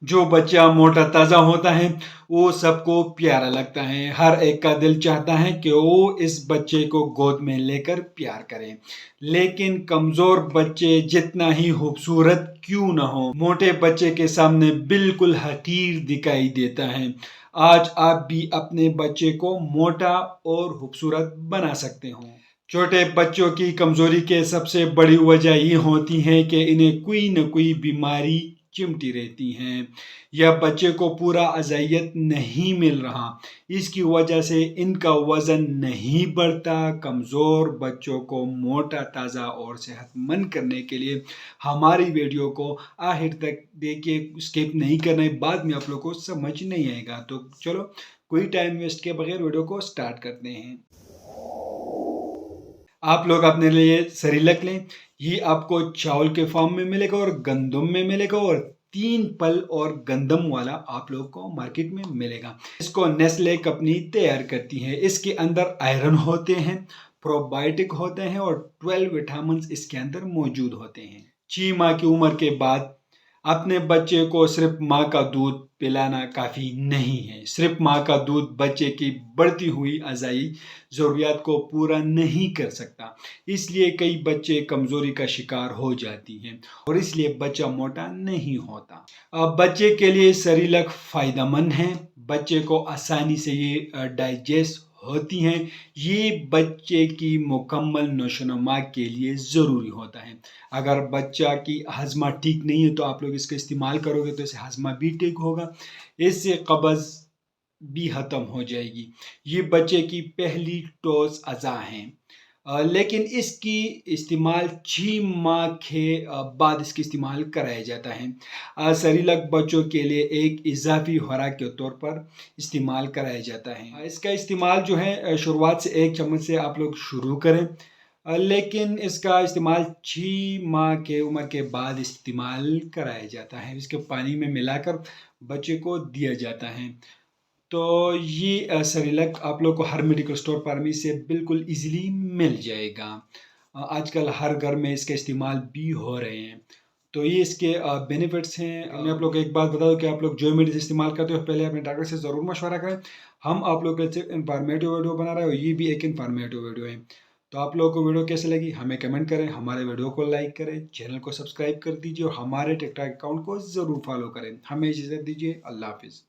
जो बच्चा मोटा ताज़ा होता है वो सबको प्यारा लगता है। हर एक का दिल चाहता है कि वो इस बच्चे को गोद में लेकर प्यार करे। लेकिन कमज़ोर बच्चे जितना ही खूबसूरत क्यों न हो, मोटे बच्चे के सामने बिल्कुल हकीर दिखाई देता है। आज आप भी अपने बच्चे को मोटा और खूबसूरत बना सकते हो। छोटे बच्चों की कमजोरी के सबसे बड़ी वजह ये होती है कि इन्हें कोई न कोई बीमारी चिमटी रहती हैं या बच्चे को पूरा अज़ायत नहीं मिल रहा। इसकी वजह से इनका वज़न नहीं बढ़ता। कमज़ोर बच्चों को मोटा, ताज़ा और सेहतमंद करने के लिए हमारी वीडियो को आखिर तक देखिए, स्किप नहीं करना है, बाद में आप लोग को समझ नहीं आएगा। तो चलो कोई टाइम वेस्ट के बगैर वीडियो को स्टार्ट करते हैं। आप लोग अपने लिए सेरेलैक लें। ये आपको चावल के फॉर्म में मिलेगा और गंदम में मिलेगा और 3 पल और गंदम वाला आप लोग को मार्केट में मिलेगा। इसको नेस्ले कंपनी तैयार करती है। इसके अंदर आयरन होते हैं, प्रोबायोटिक होते हैं और 12 विटामिन इसके अंदर मौजूद होते हैं। 6 माह की उम्र के बाद अपने बच्चे को सिर्फ माँ का दूध पिलाना काफ़ी नहीं है। सिर्फ माँ का दूध बच्चे की बढ़ती हुई ग़िज़ाई ज़रूरियात को पूरा नहीं कर सकता। इसलिए कई बच्चे कमज़ोरी का शिकार हो जाती हैं और इसलिए बच्चा मोटा नहीं होता। अब बच्चे के लिए सेरेलैक फ़ायदेमंद है। बच्चे को आसानी से ये डाइजेस्ट होती हैं। ये बच्चे की मुकम्मल नशोनुमा के लिए ज़रूरी होता है। अगर बच्चा की हज़मा ठीक नहीं है तो आप लोग इसका इस्तेमाल करोगे तो इससे हज़मा भी ठीक होगा, इससे कब्ज़ भी ख़त्म हो जाएगी। ये बच्चे की पहली डोज अज़ा है, लेकिन इसकी इस्तेमाल 6 माह के बाद इसकी इस्तेमाल कराया जाता है। सेरेलैक बच्चों के लिए एक इजाफी खुराक के तौर पर इस्तेमाल कराया जाता है। इसका इस्तेमाल जो है शुरुआत से 1 चम्मच से आप लोग शुरू करें, लेकिन इसका इस्तेमाल 6 माह के उम्र के बाद इस्तेमाल कराया जाता है। इसके पानी में मिलाकर बच्चे को दिया जाता है। तो ये सेरेलैक आप लोग को हर मेडिकल स्टोर पर भी से बिल्कुल इजीली मिल जाएगा। आजकल हर घर में इसका इस्तेमाल भी हो रहे हैं। तो ये इसके बेनिफिट्स हैं। मैं आप लोग को एक बात बता दूं कि आप लोग जो मेडिसिन इस्तेमाल करते हो पहले अपने डॉक्टर से ज़रूर मशवरा करें। हम आप लोग के लिए इंफॉर्मेटिव वीडियो बना रहे हैं और ये भी एक इंफॉर्मेटिव वीडियो है। तो आप लोगों को वीडियो कैसे लगी हमें कमेंट करें, हमारे वीडियो को लाइक करें, चैनल को सब्सक्राइब कर दीजिए और हमारे टिकटॉक अकाउंट को ज़रूर फॉलो करें। हमें इजाज़त दीजिए। अल्लाह हाफिज़।